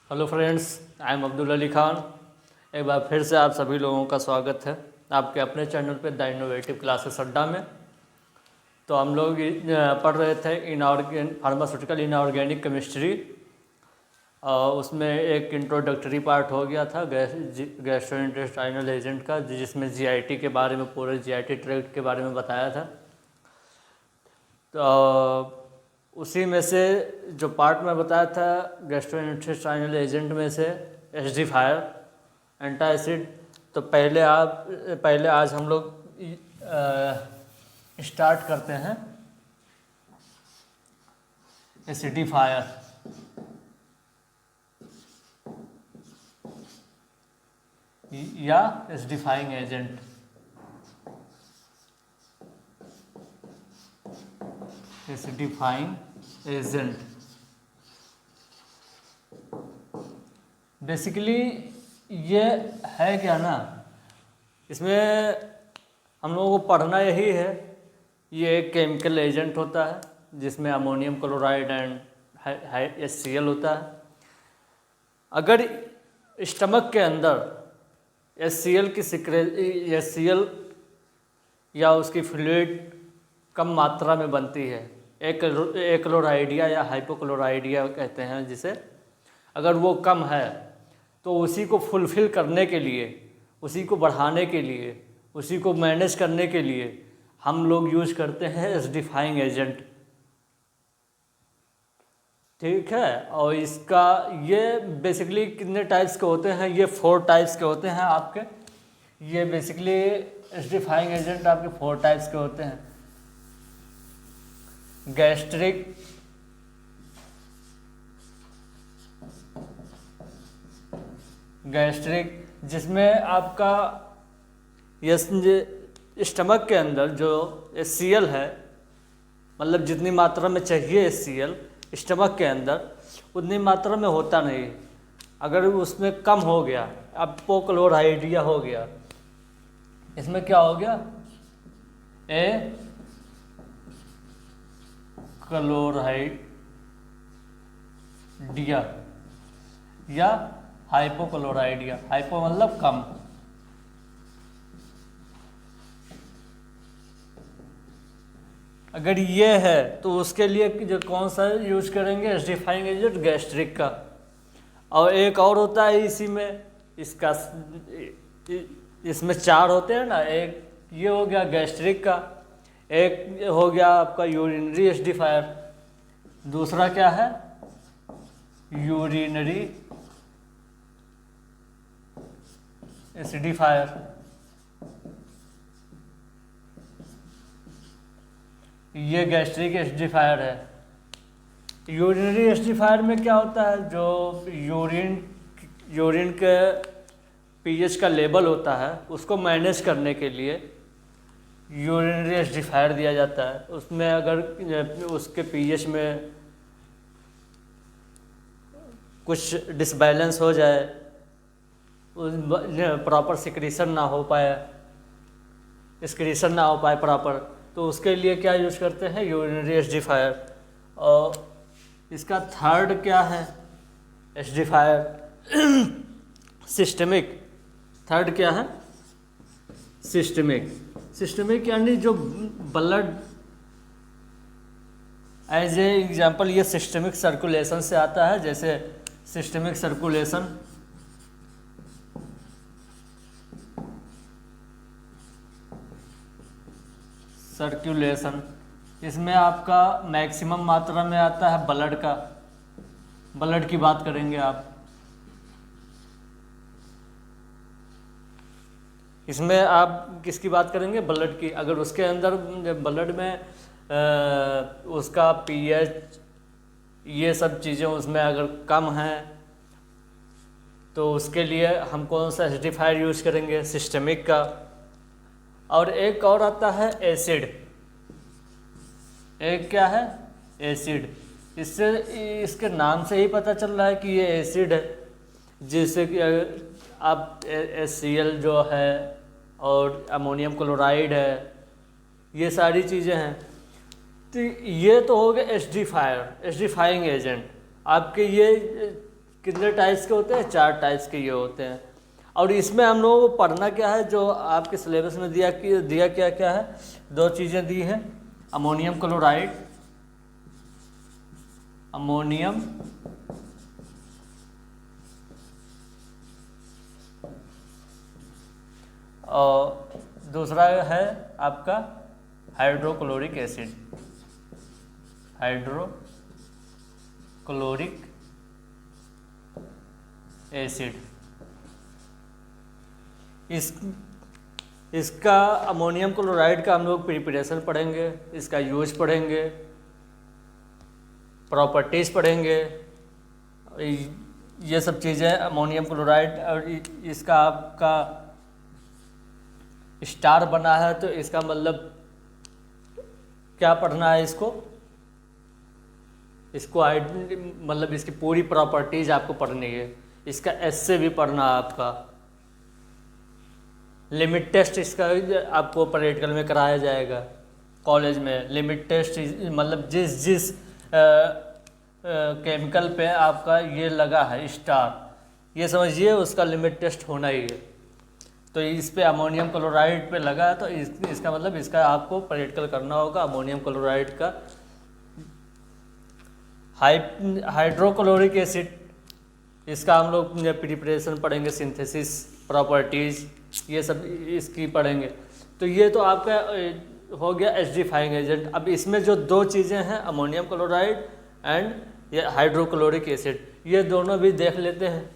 Hello friends, I am Abdul Ali Khan. एक बार फिर से आप सभी लोगों का स्वागत है आपके अपने चैनल पे द इनोवेटिव क्लासेस अड्डा में। तो हम लोग पढ़ रहे थे फार्मास्यूटिकल इनऑर्गेनिक केमिस्ट्री। उसमें एक इंट्रोडक्टरी पार्ट हो गया था गैस्ट्रोइंटेस्टाइनल एजेंट का, जिसमें जीआईटी के बारे में, पूरे जीआईटी ट्रैक्ट के बारे में बताया था। तो उसी में से जो पार्ट में बताया था गैस्ट्रोइंटेस्टाइनल एजेंट में से एसिडिफायर, एंटासिड। तो पहले आज हम लोग स्टार्ट करते हैं एसिडिफायर। या acidifying agent. Acidifying agent basically ये है क्या ना, इसमें हम लोगों को पढ़ना यही है। ये एक केमिकल एजेंट होता है जिसमें अमोनियम क्लोराइड एंड HCl होता है। अगर स्टमक के अंदर HCl या उसकी फ्लूइड कम मात्रा में बनती है, एक्लोराइडिया या हाइपोक्लोराइडिया कहते हैं जिसे, अगर वो कम है तो उसी को फुलफ़िल करने के लिए, उसी को बढ़ाने के लिए, उसी को मैनेज करने के लिए हम लोग यूज करते हैं एसिडिफाइंग एजेंट। ठीक है। और इसका ये बेसिकली कितने टाइप्स के होते हैं? ये 4 टाइप्स के होते हैं आपके। ये बेसिकली एसिडिफाइंग एजेंट आपके 4 टाइप्स के होते हैं। गैस्ट्रिक जिसमें आपका स्टमक के अंदर जो HCl है, मतलब जितनी मात्रा में चाहिए HCl स्टमक के अंदर, उतनी मात्रा में होता नहीं। अगर उसमें कम हो गया, अपोक्लोराइडिया हो गया, इसमें क्या हो गया? क्लोराइडिया या हाइपोक्लोराइडिया। हाइपो मतलब कम। अगर ये है तो उसके लिए जो कौन सा यूज करेंगे? एसिडिफाइंग एजेंट गैस्ट्रिक का। और एक और होता है इसी में, इसमें 4 होते हैं ना। एक ये हो गया गैस्ट्रिक का, एक हो गया आपका यूरिनरी एसिडिफायर, दूसरा क्या है? Urinary acidifier. ये गैस्ट्रिक एसिडिफायर है। यूरिनरी एसिडिफायर में क्या होता है? जो यूरिन के pH का लेवल होता है उसको मैनेज करने के लिए यूरिनरी एसिडिफायर दिया जाता है। उसमें अगर उसके pH में कुछ डिसबैलेंस हो जाए, प्रॉपर सिक्रीशन ना हो पाए प्रॉपर, तो उसके लिए क्या यूज करते हैं? Urinary acidifier. और इसका थर्ड क्या है? Acidifier systemic. थर्ड क्या है? सिस्टमिक यानी जो ब्लड, एज ए एग्जाम्पल ये सिस्टमिक सर्कुलेशन से आता है। जैसे सिस्टमिक सर्कुलेशन इसमें आपका मैक्सिमम मात्रा में आता है ब्लड की बात करेंगे आप। इसमें आप किसकी बात करेंगे? ब्लड की। अगर उसके अंदर ब्लड में उसका pH, ये सब चीज़ें उसमें अगर कम हैं तो उसके लिए हम कौन सा एसिडिफायर यूज करेंगे? सिस्टमिक का। और एक और आता है एसिड। एक क्या है? एसिड। इससे इसके नाम से ही पता चल रहा है कि ये एसिड है। जैसे कि आप HCl जो है और अमोनियम क्लोराइड है, ये सारी चीज़ें हैं। तो ये तो हो गए एसिडिफाइंग एजेंट। आपके ये कितने टाइप्स के होते हैं? 4 टाइप्स के ये होते हैं। और इसमें हम लोगों को पढ़ना क्या है, जो आपके सिलेबस में दिया क्या क्या है, 2 चीज़ें दी हैं, अमोनियम क्लोराइड, अमोनियम और दूसरा है आपका हाइड्रोक्लोरिक एसिड, हाइड्रोक्लोरिक एसिड। इसका अमोनियम क्लोराइड का हम लोग प्रिपरेशन पढ़ेंगे, इसका यूज पढ़ेंगे, प्रॉपर्टीज़ पढ़ेंगे, ये सब चीज़ें अमोनियम क्लोराइड। और इसका आपका स्टार बना है तो इसका मतलब क्या पढ़ना है इसको मतलब इसकी पूरी प्रॉपर्टीज आपको पढ़नी है। इसका एस से भी पढ़ना है आपका। लिमिट टेस्ट इसका आपको प्रैक्टिकल में कराया जाएगा कॉलेज में। लिमिट टेस्ट मतलब जिस केमिकल पे आपका ये लगा है स्टार, ये समझिए उसका लिमिट टेस्ट होना ही है। तो इस पे अमोनियम क्लोराइड पे लगा है तो इसका मतलब इसका आपको प्रैक्टिकल करना होगा। अमोनियम क्लोराइड का हाइड्रोक्लोरिक एसिड, इसका हम लोग प्रिपरेशन पढ़ेंगे, सिंथेसिस, प्रॉपर्टीज़, ये सब इसकी पढ़ेंगे। तो ये तो आपका हो गया एसिडिफाइंग एजेंट। अब इसमें जो 2 चीज़ें हैं, अमोनियम क्लोराइड एंड ये हाइड्रोक्लोरिक एसिड, ये दोनों भी देख लेते हैं,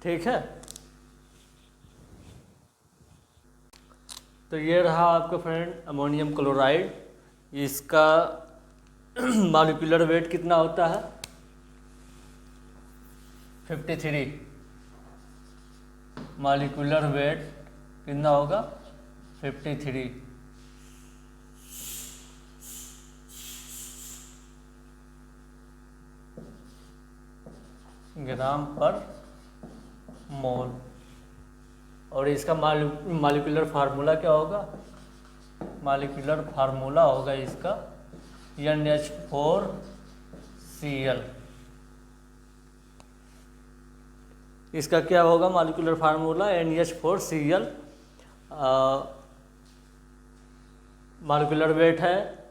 ठीक है। तो ये रहा आपका फ्रेंड अमोनियम क्लोराइड। इसका मॉलिक्यूलर वेट कितना होता है? 53। मॉलिक्यूलर वेट कितना होगा? 53 ग्राम पर मोल। और इसका मॉलिक्यूलर फार्मूला क्या होगा? मॉलिक्यूलर फार्मूला होगा इसका NH4Cl। इसका क्या होगा molecular formula? NH4Cl। Molecular weight है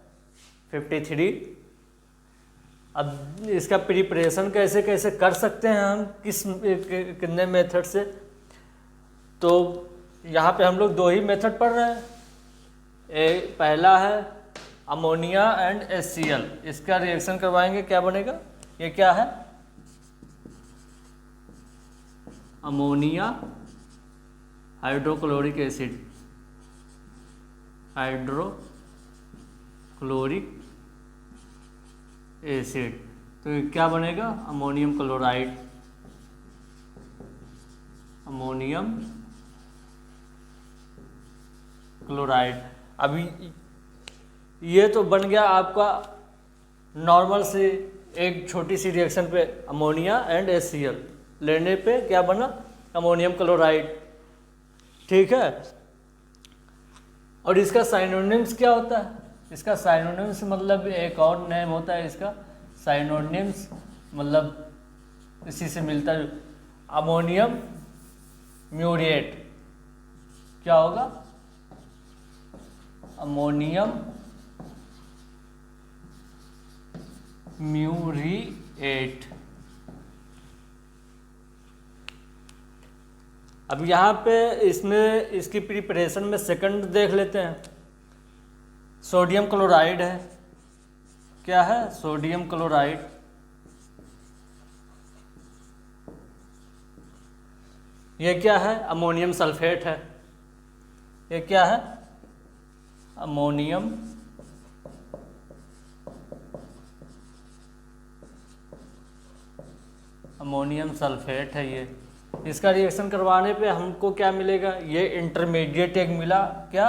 53। अब इसका प्रिपरेशन कैसे कैसे कर सकते हैं हम, कितने मेथड से? तो यहाँ पे हम लोग 2 ही मेथड पढ़ रहे हैं। पहला है अमोनिया एंड HCl, इसका रिएक्शन करवाएंगे, क्या बनेगा? ये क्या है? Ammonia hydrochloric acid, hydrochloric acid. तो ये क्या बनेगा? Ammonium chloride, ammonium chloride. अभी ये तो बन गया आपका नॉर्मल से एक छोटी सी रिएक्शन पे अमोनिया एंड HCl लेने पे क्या बना? अमोनियम क्लोराइड, ठीक है। और इसका साइनोनिम्स क्या होता है? इसका साइनोनिम्स मतलब एक और नेम होता है इसका। साइनोनिम्स मतलब इसी से मिलता है। अमोनियम म्यूरिएट क्या होगा? Ammonium muriate. अब यहाँ पे इसमें इसकी प्रिपरेशन में सेकंड देख लेते हैं। सोडियम क्लोराइड है, क्या है? Sodium chloride. ये क्या है? अमोनियम सल्फेट है। ये क्या है? अमोनियम सल्फेट है ये। इसका रिएक्शन करवाने पे हमको क्या मिलेगा? ये इंटरमीडिएट एक मिला, क्या?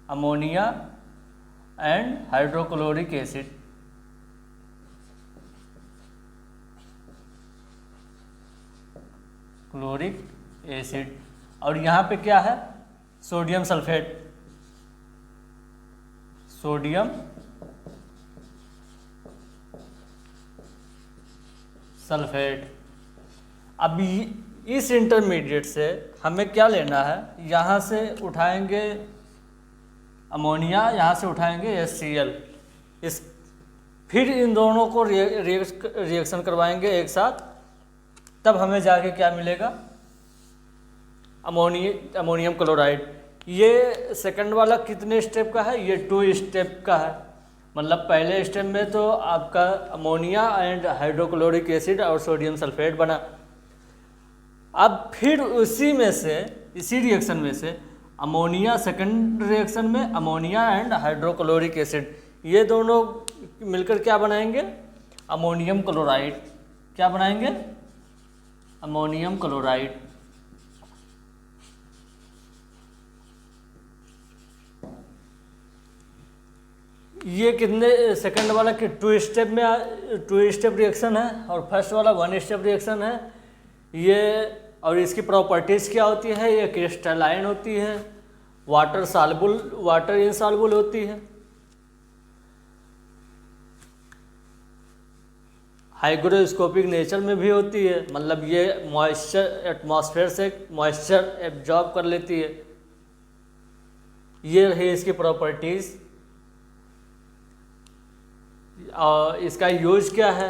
Ammonia and hydrochloric acid. Chloric acid. और यहाँ पे क्या है? Sodium sulphate, sodium sulphate. अब इस इंटरमीडिएट से हमें क्या लेना है, यहाँ से उठाएंगे अमोनिया, यहाँ से उठाएंगे HCl, इस फिर इन दोनों को रिएक्शन करवाएंगे एक साथ, तब हमें जाके क्या मिलेगा, अमोनियम क्लोराइड। ये सेकंड वाला कितने स्टेप का है, ये 2 स्टेप का है। मतलब पहले स्टेप में तो आपका अमोनिया एंड हाइड्रोक्लोरिक एसिड और सोडियम सल्फेट बना। अब फिर उसी में से, इसी रिएक्शन में से अमोनिया, सेकंड रिएक्शन में अमोनिया एंड हाइड्रोक्लोरिक एसिड, ये दोनों मिलकर क्या बनाएंगे, अमोनियम क्लोराइड। क्या बनाएंगे, अमोनियम क्लोराइड। ये कितने सेकंड वाला कि 2 स्टेप में 2 स्टेप रिएक्शन है और फर्स्ट वाला 1 स्टेप रिएक्शन है ये। और इसकी प्रॉपर्टीज़ क्या होती है, ये क्रिस्टलाइन होती है, वाटर सॉल्युबल, वाटर इनसॉल्युबल होती है, हाइग्रोस्कोपिक नेचर में भी होती है, मतलब ये मॉइस्चर, एटमॉस्फेयर से मॉइस्चर एब्जॉर्ब कर लेती है। ये है इसकी प्रॉपर्टीज़। और इसका यूज क्या है,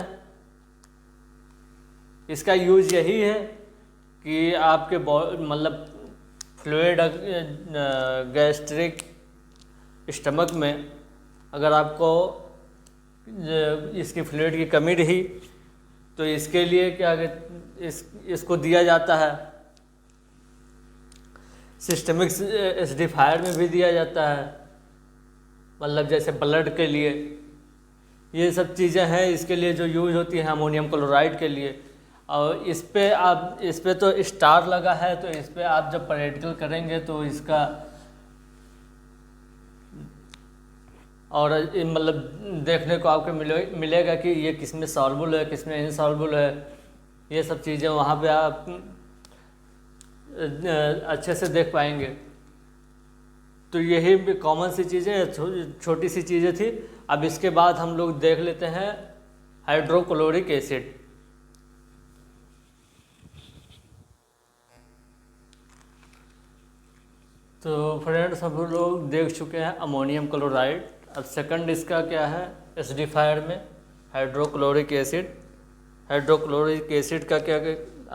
इसका यूज यही है कि आपके मतलब फ्लूइड, गैस्ट्रिक स्टमक में अगर आपको इसकी फ्लूइड की कमी रही तो इसके लिए क्या इसको दिया जाता है, सिस्टमिक एसिडिफायर में भी दिया जाता है, मतलब जैसे ब्लड के लिए। ये सब चीज़ें हैं इसके लिए जो यूज होती है अमोनियम क्लोराइड के लिए। और इस पे तो स्टार लगा है, तो इस पे आप जब प्रैक्टिकल करेंगे तो इसका और मतलब देखने को आपको मिलेगा कि ये किस में सॉल्युबल है, किस में इनसॉल्युबल है। ये सब चीज़ें वहाँ पे आप अच्छे से देख पाएंगे। तो यही कॉमन सी चीज़ें, छोटी सी चीज़ें थी। अब इसके बाद हम लोग देख लेते हैं हाइड्रोक्लोरिक एसिड। तो फ्रेंड्स हम लोग देख चुके हैं अमोनियम क्लोराइड। अब सेकंड इसका क्या है, एसिडिफायर में हाइड्रोक्लोरिक एसिड। हाइड्रोक्लोरिक एसिड का क्या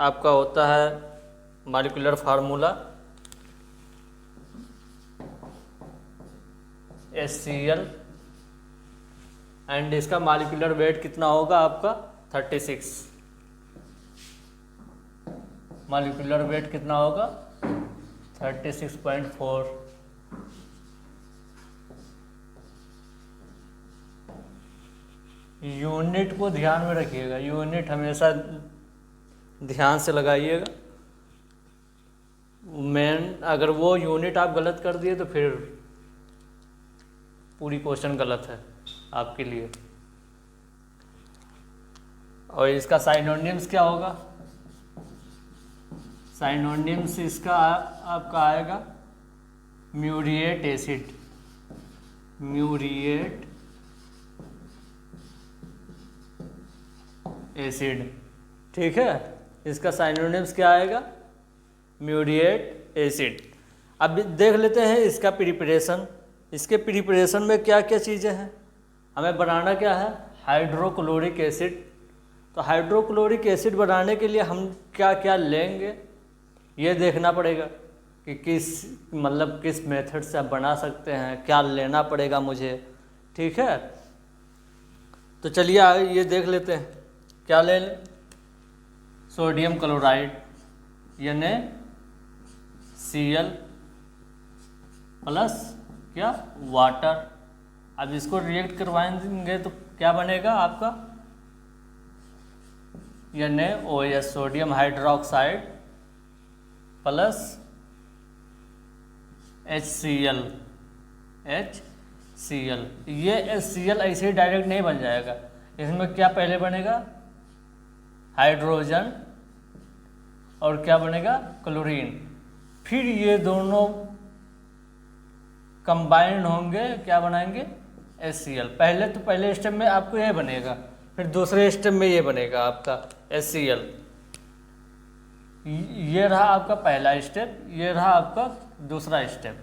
आपका होता है मॉलिक्यूलर फार्मूला, HCl, एंड इसका मॉलिक्यूलर वेट कितना होगा आपका 36। मॉलिक्यूलर वेट कितना होगा 36.4। यूनिट को ध्यान में रखिएगा, यूनिट हमेशा ध्यान से लगाइएगा। अगर वो यूनिट आप गलत कर दिए तो फिर पूरी क्वेश्चन गलत है आपके लिए। और इसका साइनोनिम्स क्या होगा, साइनोनिम्स इसका आपका आएगा म्यूरिएट एसिड, म्यूरिएट एसिड, ठीक है। इसका साइनोनिम्स क्या आएगा, म्यूरिएट एसिड। अब देख लेते हैं इसका प्रिपरेशन। इसके प्रिपरेशन में क्या क्या चीज़ें हैं, हमें बनाना क्या है, हाइड्रोक्लोरिक एसिड। तो हाइड्रोक्लोरिक एसिड बनाने के लिए हम क्या क्या लेंगे ये देखना पड़ेगा कि किस मेथड से आप बना सकते हैं, क्या लेना पड़ेगा मुझे, ठीक है। तो चलिए आगे ये देख लेते हैं क्या ले लें, सोडियम क्लोराइड यानी Cl प्लस क्या वाटर। अब इसको रिएक्ट करवाएंगे तो क्या बनेगा आपका, यानी OH sodium hydroxide plus HCl। ये HCl ऐसे ही डायरेक्ट नहीं बन जाएगा, इसमें क्या पहले बनेगा, हाइड्रोजन और क्या बनेगा, क्लोरीन। फिर ये दोनों कंबाइंड होंगे, क्या बनाएंगे, HCl। पहले स्टेप में आपको यह बनेगा, फिर दूसरे स्टेप में ये बनेगा आपका HCl। ये रहा आपका पहला स्टेप, ये रहा आपका दूसरा स्टेप।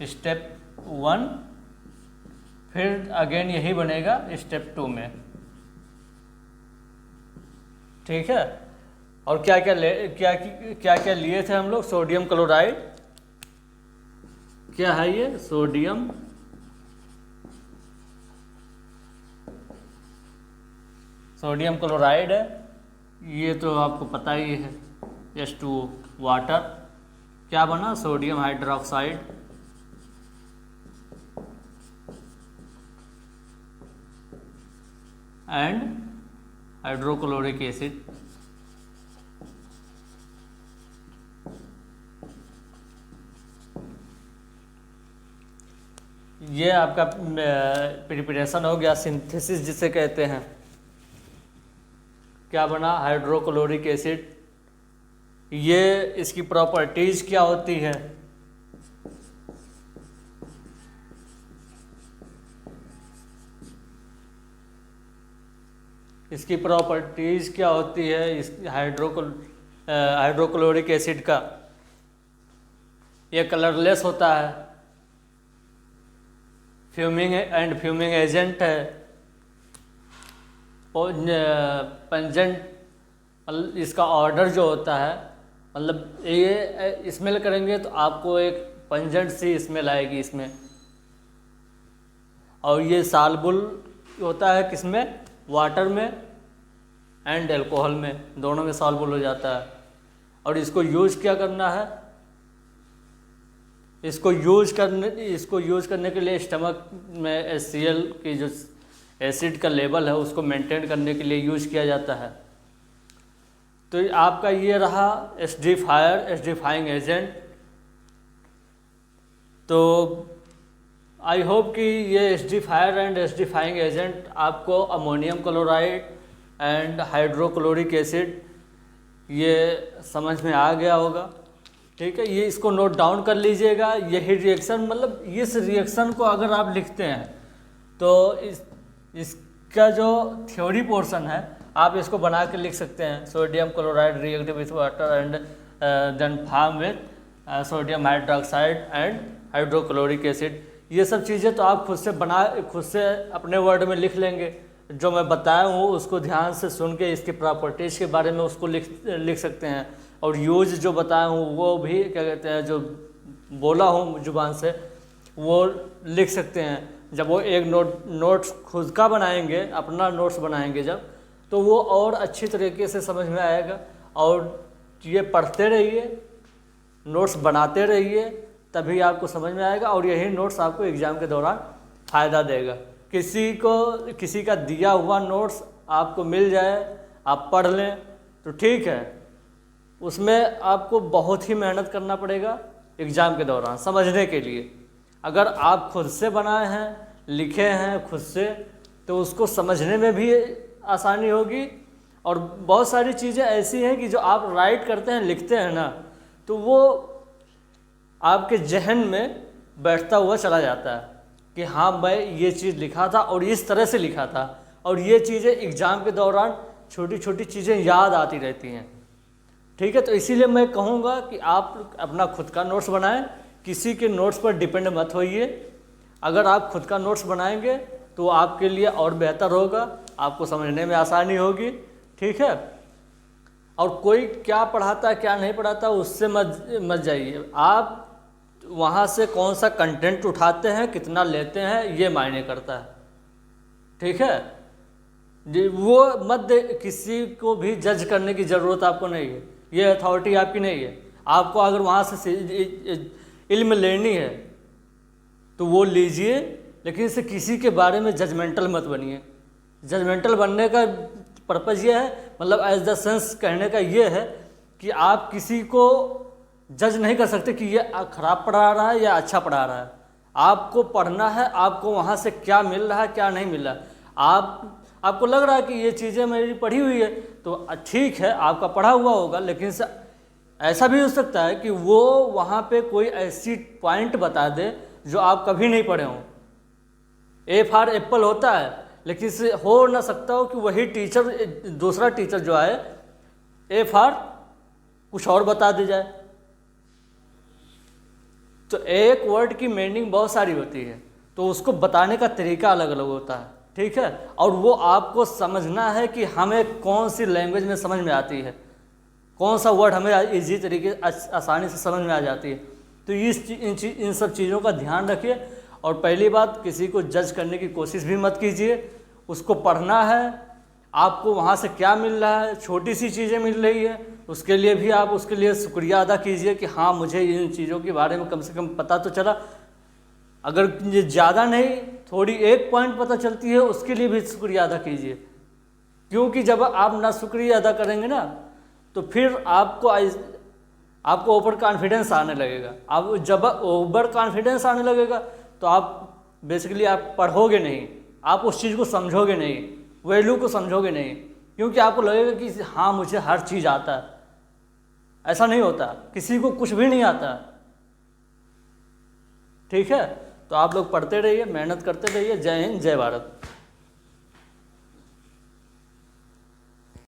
स्टेप 1, फिर अगेन यही बनेगा स्टेप 2 में। ठीक है। और क्या क्या लिए थे हम लोग? Sodium chloride. क्या है ये? सोडियम क्लोराइड है। ये तो आपको पता ही है, H2O वाटर। क्या बना? Sodium hydroxide. And hydrochloric acid. ये आपका प्रिपरेशन हो गया, सिंथेसिस जिसे कहते हैं। क्या बना? Hydrochloric acid. ये इसकी प्रॉपर्टीज क्या होती है? इसकी प्रॉपर्टीज क्या होती है इस हाइड्रोक्लोरिक एसिड का? ये कलरलेस होता है, फ्यूमिंग एजेंट है, और पंजेंट इसका ऑर्डर जो होता है, मतलब ये स्मेल करेंगे तो आपको एक पंजेंट सी स्मेल आएगी इसमें। और ये सालबुल होता है किसमें? वाटर में एंड अल्कोहल में, दोनों में सॉल्युबल हो जाता है। और इसको यूज क्या करना है? इसको यूज करने के लिए स्टमक में HCl की जो एसिड का लेवल है उसको मेंटेन करने के लिए यूज किया जाता है। तो आपका ये रहा एसिडिफाइंग एजेंट। तो आई होप कि ये एसिडिफायर एंड एसिडिफाइंग एजेंट आपको ammonium chloride and hydrochloric acid ये समझ में आ गया होगा। ठीक है, ये इसको नोट डाउन कर लीजिएगा। यही रिएक्शन, मतलब इस रिएक्शन को अगर आप लिखते हैं तो इसका जो थ्योरी पोर्शन है आप इसको बना के लिख सकते हैं। Sodium chloride react with water and then form with sodium hydroxide and hydrochloric acid. ये सब चीज़ें तो आप खुद से अपने वर्ड में लिख लेंगे। जो मैं बताया हूँ उसको ध्यान से सुन के इसके प्रॉपर्टीज़ के बारे में उसको लिख सकते हैं। और यूज जो बताया हूँ वो भी क्या कहते हैं, जो बोला हूँ जुबान से वो लिख सकते हैं। जब वो एक नोट्स खुद का बनाएंगे, अपना नोट्स बनाएंगे जब, तो वो और अच्छी तरीके से समझ में आएगा। और ये पढ़ते रहिए, नोट्स बनाते रहिए, तभी आपको समझ में आएगा। और यही नोट्स आपको एग्ज़ाम के दौरान फ़ायदा देगा। किसी का दिया हुआ नोट्स आपको मिल जाए, आप पढ़ लें तो ठीक है, उसमें आपको बहुत ही मेहनत करना पड़ेगा एग्ज़ाम के दौरान समझने के लिए। अगर आप खुद से बनाए हैं, लिखे हैं खुद से, तो उसको समझने में भी आसानी होगी। और बहुत सारी चीज़ें ऐसी हैं कि जो आप राइट करते हैं, लिखते हैं ना, तो वो आपके जहन में बैठता हुआ चला जाता है कि हाँ मैं ये चीज़ लिखा था और इस तरह से लिखा था। और ये चीज़ें एग्ज़ाम के दौरान छोटी छोटी चीज़ें याद आती रहती हैं। ठीक है, तो इसीलिए मैं कहूँगा कि आप अपना खुद का नोट्स बनाएं, किसी के नोट्स पर डिपेंड मत होइए। अगर आप खुद का नोट्स बनाएंगे तो आपके लिए और बेहतर होगा, आपको समझने में आसानी होगी। ठीक है, और कोई क्या पढ़ाता है क्या नहीं पढ़ाता उससे मत जाइए। आप वहाँ से कौन सा कंटेंट उठाते हैं, कितना लेते हैं, ये मायने करता है। ठीक है, वो किसी को भी जज करने की ज़रूरत आपको नहीं है, ये अथॉरिटी आपकी नहीं है। आपको अगर वहाँ से इल्म लेनी है तो वो लीजिए, लेकिन इसे किसी के बारे में जजमेंटल मत बनिए। जजमेंटल बनने का पर्पज़ ये है, मतलब एज द सेंस कहने का ये है कि आप किसी को जज नहीं कर सकते कि ये खराब पढ़ा रहा है या अच्छा पढ़ा रहा है। आपको पढ़ना है, आपको वहाँ से क्या मिल रहा है क्या नहीं मिल रहा है। आपको लग रहा है कि ये चीज़ें मेरी पढ़ी हुई है तो ठीक है, आपका पढ़ा हुआ होगा, लेकिन ऐसा भी हो सकता है कि वो वहाँ पे कोई ऐसी पॉइंट बता दे जो आप कभी नहीं पढ़े हों। ए फॉर एप्पल होता है, लेकिन इससे हो ना सकता हो कि वही टीचर, दूसरा टीचर जो आए ए फॉर कुछ और बता दी जाए। तो एक वर्ड की मीनिंग बहुत सारी होती है, तो उसको बताने का तरीका अलग अलग होता है, ठीक है। और वो आपको समझना है कि हमें कौन सी लैंग्वेज में समझ में आती है, कौन सा वर्ड हमें इजी तरीके आसानी से समझ में आ जाती है। तो इन सब चीज़ों का ध्यान रखिए। और पहली बात, किसी को जज करने की कोशिश भी मत कीजिए। उसको पढ़ना है, आपको वहाँ से क्या मिल रहा है, छोटी सी चीज़ें मिल रही है, उसके लिए भी आप उसके लिए शुक्रिया अदा कीजिए कि हाँ मुझे इन चीज़ों के बारे में कम से कम पता तो चला। अगर ये ज़्यादा नहीं, थोड़ी एक पॉइंट पता चलती है, उसके लिए भी शुक्रिया अदा कीजिए। क्योंकि जब आप ना शुक्रिया अदा करेंगे ना, तो फिर आपको ओवर कॉन्फिडेंस आने लगेगा। अब जब ओवर कॉन्फिडेंस आने लगेगा तो आप बेसिकली आप पढ़ोगे नहीं, आप उस चीज़ को समझोगे नहीं, वैल्यू को समझोगे नहीं, क्योंकि आपको लगेगा कि हाँ मुझे हर चीज़ आता है। ऐसा नहीं होता, किसी को कुछ भी नहीं आता, ठीक है। तो आप लोग पढ़ते रहिए, मेहनत करते रहिए। जय हिंद, जय भारत।